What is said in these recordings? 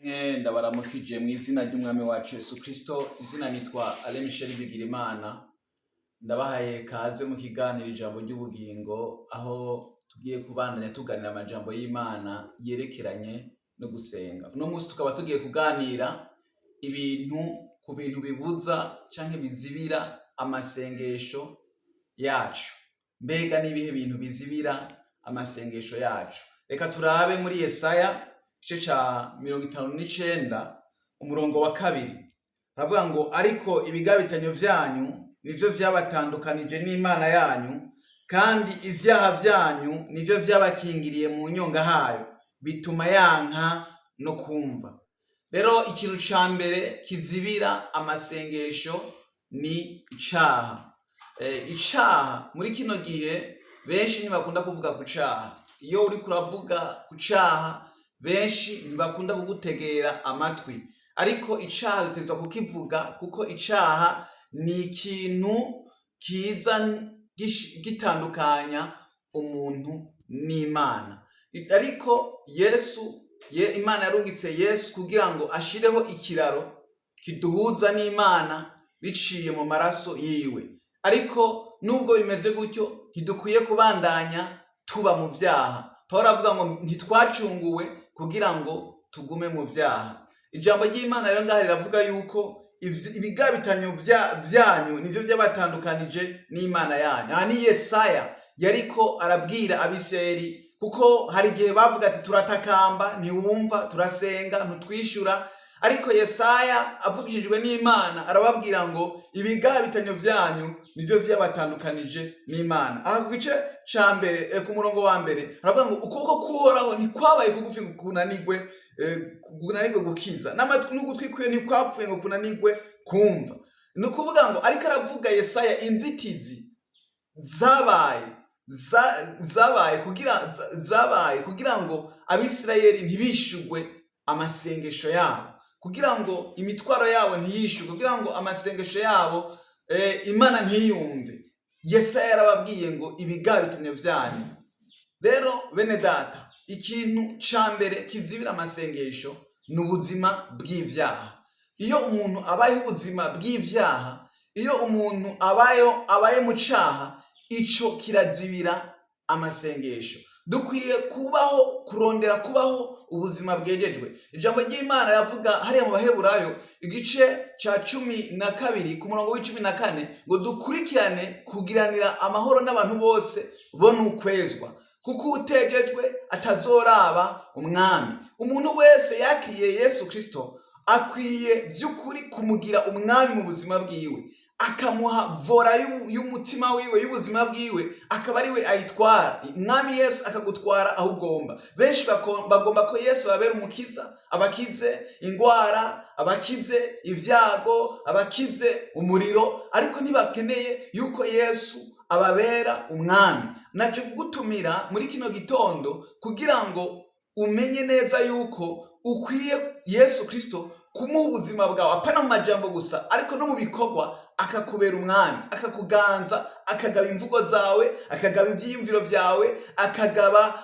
Ndabaramukije mu izina ry'umwami wacu Yesu Kristo. Izina nitwa Alain Michel Bigirimana. Ndabahaye kaze mu kiganiro ijambo ry'ubugingo, aho tugiye kubandanya tuganira amajambo y'Imana yerekeranye no gusenga. Uno munsi tukaba tugiye kuganira ku bintu bibuza canke bizibira amasengesho yacu. Mbega nibihe bintu bizibira amasengesho yacu? Reka turabe muri Yesaya igice ca 59 umurongo wa 2. Aravuga ngo ariko ibigabitanyo vyanyu nivyo vyabatandukanije n'Imana yanyu, kandi ivyaha vyanyu nivyo vyabakingiriye mu nyonga hayo, bituma yanka no kumva. Rero ikintu ca mbere kizibira amasengesho ni icaha. Icaha muri kino gihe benshi ntibakunda kuvuga ku caha. Iyo uri kuravuga ku caha benshi ntibakunda kugutegera amatwi, ariko icaha bitezwa kukivuga, kuko icaha ni ikintu kiza gitandukanya umuntu n'Imana. Ariko Imana yarungitse Yesu kugira ngo ashireho ikiraro kiduhuza n'Imana biciye mu maraso yiwe. Ariko nubwo bimeze gutyo, ntidukwiye kubandanya tuba mu vyaha. Pawulo avuga ngo ntitwacunguwe kugira ngo tugume mu vyaha. Ijambo ry'Imana rero ngaho riravuga yuko ibigabitanyo vyanyu nivyo vyabatandukanije n'Imana yanyu. Aha ni Yesaya yariko arabwira Abisirayeli, kuko hari igihe bavuga ati turatakamba ntiwumva, turasenga ntutwishyura. Ariko Yesaya avugishijwe n'Imana arababwira ngo ibigabitanyo vyanyu nivyo vyabatandukanije n'Imana. Aha ku gice ca mbere ku murongo wa mbere aravuga ngo ukuboko k'Uhoraho ntikwabaye kugufi ngo kunanigwe gukiza, n'amatwi n'ugutwi kwiwe ntikwapfuye ngo kunanigwe kumva. Ni ukuvuga ngo ariko aravuga Yesaya inzitizi zabaye kugira ngo Abisirayeli ntibishugwe amasengesho yabo, kugira ngo imitwaro yabo ntiyishugwe, kugira ngo amasengesho yabo Imana ntiyumve. Yesaya yarababwiye ngo ibigabitanyo vyanyu. Rero bene data, ikintu ca mbere kizibira amasengesho ni ubuzima bw'ivyaha. Iyo umuntu abaye ubuzima bw'ivyaha, iyo umuntu abaye mu caha, ico kirazibira amasengesho. Dukwiye kurondera kubaho ubuzima bwejejwe. Ijambo ry'Imana yavuga hariya mu Baheburayo igice ca 12 ku murongo w'14 ngo dukurikirane kugiranira amahoro n'abantu bose bo n'ukwezwa, kuko utejejwe atazoraba umwami. Umuntu wese yakiriye Yesu Kristo akwiye by'ukuri kumugira umwami mu buzima bwiwe, akamuha vora y'umutima wiwe, y'ubuzima bwiwe, akaba ari we ayitwara. Umwami Yesu akagutwara aho ugomba. Benshi bagomba ko Yesu babera umukiza, abakize ingwara, abakize ibyago, abakize umuriro, ariko ntibakeneye yuko Yesu ababera umwami. Naje kugutumira muri kino gitondo kugira ngo umenye neza yuko ukwiye Yesu Kristo kumuha ubuzima bwawe, apana mu majambo gusa, ariko no mu bikorwa akakubera umwami, akakuganza, akagaba imvugo zawe, akagaba ivyiyumviro vyawe, akagaba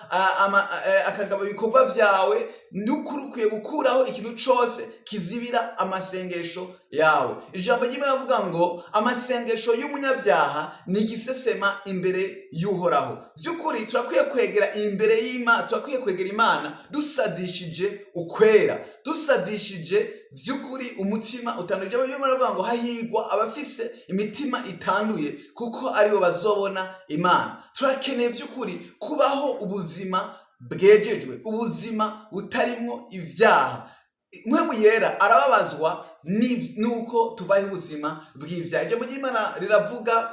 ibikorwa vyawe. Nukuri ukwiye gukuraho ikintu cose kizibira amasengesho yawe. Ijambo ry'Imana rivuga ngo amasengesho y'umunyavyaha ni igisesema imbere y'Uhoraho. Vy'ukuri turakwiye kwegera imbere y'Imana, turakwiye kwegera Imana dusazishije ukwera, dusazishije vy'ukuri umutima utanduye. Ijambo ry'Imana rivuga ngo hahigwa abafise imitima itanduye, kuko aribo bazobona Imana. Turakeneye vy'ukuri kubaho ubuzima bwejejwe, ubuzima butarimwo ivyaha. Mpwemu Yera arababazwa nuko tubaho ubuzima bw'ivyaha. Ijambo ry'Imana riravuga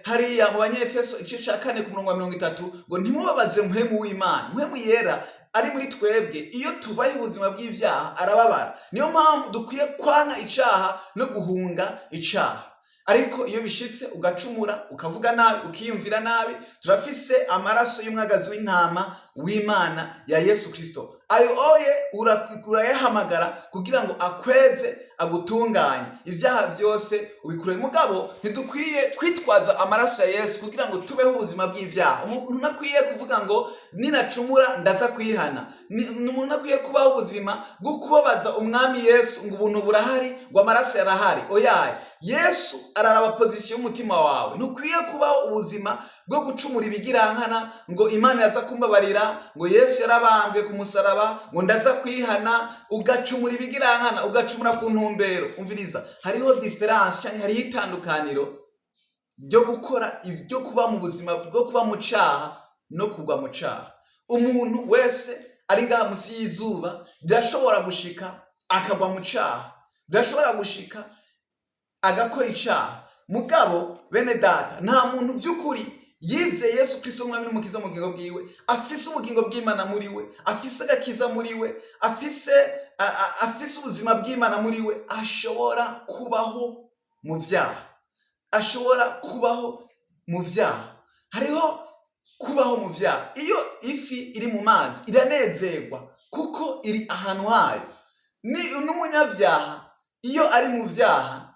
hariya mu Banyefeso igice ca 4 ku murongo wa 30 ngo ntimubabaze mpwemu w'Imana. Mpwemu Yera ari muri twebwe, iyo tubaho ubuzima bw'ivyaha arababara. Niyo mpamvu dukwiye kwanka icaha no guhunga icaha. Ariko iyo bishitse ugacumura, ukavuga nabi, ukiyumvira nabi, turafise amaraso y'umwagazi w'intama w'Imana ya Yesu Kristo. Ayo oye urayahamagara kugira ngo akweze agutunganye ibyaha byose ubikure. Mugabo ntidukwiye kwitwaza amaraso ya Yesu kugira ngo tubeho ubuzima bw'ibyaha. Umuntu nakwiye kuvuga ngo ninacumura ndaza kwihana. Umuntu nakwiye kubaho ubuzima bwo kubabaza umwami Yesu ngo ubuntu burahari, ngo amaraso yarahari. Oyaye, Yesu araraba pozisiyo y'umutima wawe. Ntukwiye kubaho ubuzima bwo gucumura ibigirankana ngo Imana yaza kumbabarira, ngo Yesu yarabambwe ku musaraba, ngo ndaza kwihana, ugacumura ibigirankana, ugacumura ku ntumbero. Umviriza, hariho difference cyane, hariho itandukaniro byo gukora ibyo kuba mu buzima bwo kuba mu cyaha no kugwa mu cyaha. Umuntu wese ari ngaha musi y'izuba birashobora gushika akagwa mu cyaha, birashobora gushika agakora icyaha. Mugabo bene data, nta muntu by'ukuri yize Yesu Kristo umwami n'umukiza mu bugingo bwiwe, afise ubugingo bw'Imana muri we, afise agakiza muri we, afise ubuzima bw'Imana muri we, ashobora kubaho mu byaha, ashobora kubaho mu byaha. Hariho kubaho mu byaha. Iyo ifi iri mu mazi iranezerwa kuko iri ahantu hayo. N'umunyabyaha iyo ari mu byaha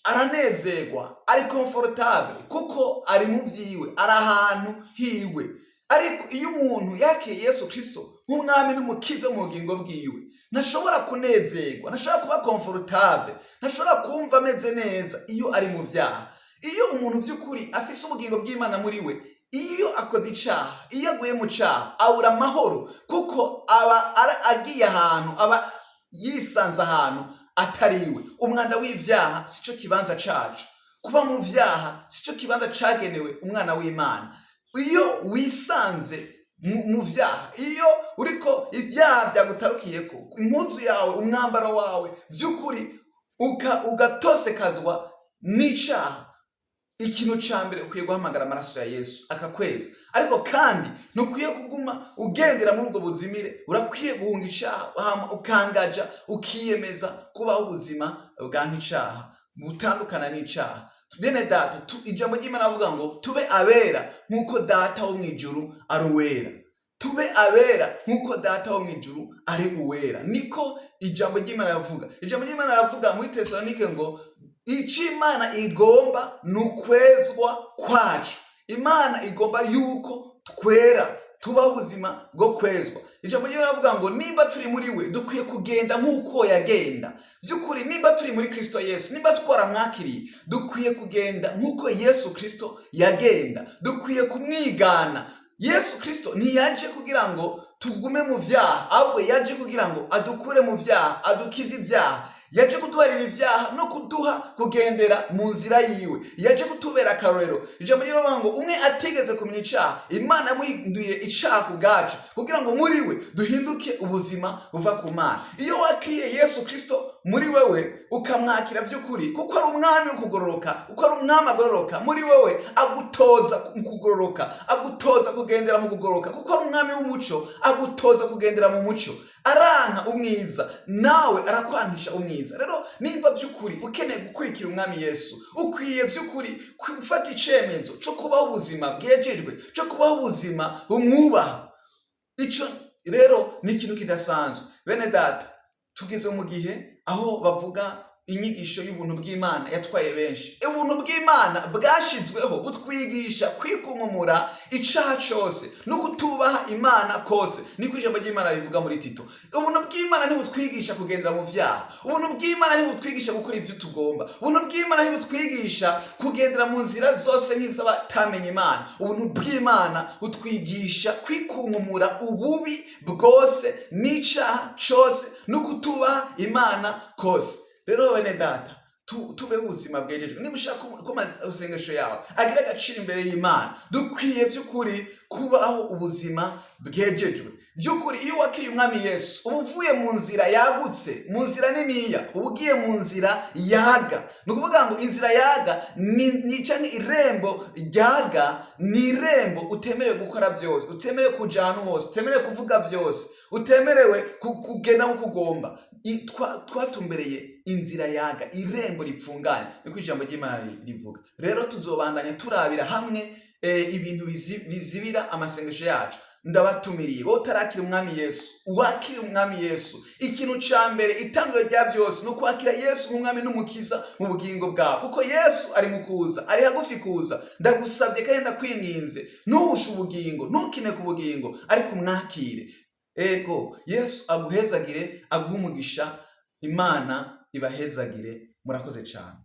aranezerwa, ari comfortable kuko ari mu byiwe, ari ahantu hiwe. Ariko iyo umuntu yakiriye Yesu Kristo nk'umwami n'umukiza mu bugingo bwiwe, ntashobora kunezerwa, ntashobora kuba comfortable, ntashobora kumva ameze neza iyo ari mu byaha. Iyo umuntu by'ukuri afise ubugingo bw'Imana muri we, iyo akoze icyaha, iyo aguye mu cyaha, abura amahoro kuko aba agiye ahantu, aba yisanze ahantu atariwe. Umwanda w'ibyaha sico kibanza cacu. Kuba mu byaha sico kibanza cagenewe umwana w'Imana. Iyo wisanze mu byaha, iyo uriko ibyaha byagutarukiyeko, impuzu yawe, umwambaro wawe by'ukuri ugatosekazwa n'icyaha, ikintu ca mbere ukwiye guhamagara amaraso ya Yesu akakweza. Ariko kandi ntukwiye kuguma ugendera muri ubwo buzimire, urakwiye guhunga icyaha, ukangaja, ukiyemeza kubaho ubuzima bwa nk'icyaha, butandukana n'icyaha. Bene data, ijambo ry'Imana avuga ngo tube abera nk'uko data wo mu ijuru ari uwera. Tube abera nk'uko data wo mu ijuru ari uwera. Niko ijambo ry'Imana yavuga. Ijambo ry'Imana yavuga muri Tesalonike ngo icyo Imana igomba ni ukwezwa kwacu. Imana igomba yuko twera, tubaho ubuzima bwo kwezwa. Ijambo ry'Imana rivuga ngo nimba turi muri we dukwiye kugenda nk'uko yagenda. By'ukuri nimba turi muri Kristo Yesu, nimba twaramwakiriye, dukwiye kugenda nk'uko Yesu Kristo yagenda. Dukwiye kumwigana. Yesu Kristo ntiyaje kugira ngo tugume mu byaha, ahubwo yaje kugira ngo adukure mu byaha, adukize ibyaha. Yaje kuduharira ibyaha no kuduha kugendera mu nzira yiwe. Yaje kutubera akarorero. Ijambo ry'Imana ngo umwe atigeze kumenya icyaha, Imana yamuhinduye icyaha ku bwacu kugira ngo muri we duhinduke ubuzima buva ku Mana. Iyo wakiriye Yesu Kristo muri wewe ukamwakira by'ukuri, kuko ari umwami ukugororoka, kuko ari umwami agororoka, muri wewe agutoza kugororoka, agutoza kugendera mu kugororoka, kuko ari umwami w'umuco, agutoza kugendera mu muco. Aranka umwiza, nawe arakwangisha umwiza. Rero nimba by'ukuri ukeneye gukurikira umwami Yesu, ukwiye by'ukuri gufata icemezo cyo kubaho ubuzima bwejejwe, cyo kubaho ubuzima bumwubaha. Ico rero ni ikintu kidasanzwe. Bene data, tugeze mu gihe aho bavuga inyigisho y'ubuntu bw'Imana yatwaye benshi. Ubuntu bw'Imana bwashizweho butwigisha kwikunkumura icaha cyose no kutubaha Imana kose. Niko ijambo ry'Imana rivuga muri Tito. Ubuntu bw'Imana ntibutwigisha kugendera mu byaha. Ubuntu bw'Imana ntibutwigisha gukora ibyo tugomba. Ubuntu bw'Imana ntibutwigisha kugendera mu nzira zose nk'iz'abatamenye Imana. Ubuntu bw'Imana butwigisha kwikunkumura ububi bwose n'icaha cyose no kutubaha Imana kose. Rero bene data, tube ubuzima bwejejwe. Niba ushaka ko amasengesho yawe agira agaciro imbere y'Imana, dukwiye by'ukuri kubaho ubuzima bwejejwe. By'ukuri iyo wakiriye umwami Yesu, uba uvuye mu nzira yagutse, mu nzira niniya, uba ugiye mu nzira yaga. Ni ukuvuga ngo inzira yaga ni cyangwa irembo ryaga, ni irembo utemerewe gukora byose, utemerewe kuja ahantu hose, utemerewe kuvuga byose, utemerewe kugenda nk'uko ugomba. Twatumbereye inzira yaga, irembo ripfunganye. Niko ijambo ry'Imana rivuga. Rero tuzobandanya turabira hamwe ibintu bizibira amasengesho yacu. ndabatumiriye wowe utarakira umwami Yesu wakire umwami Yesu. Ikintu ca mbere itangiro rya byose ni ukwakira Yesu nk'umwami n'umukiza mu bugingo bwawe, kuko Yesu ari mu kuza, ari hagufi kuza. Ndagusabye kandi ndakwinginze ntuhushe ubugingo, ntukine ku bugingo, ariko umwakire. Ego Yesu aguhezagire, aguhe umugisha. Imana ibahezagire. Murakoze cyane.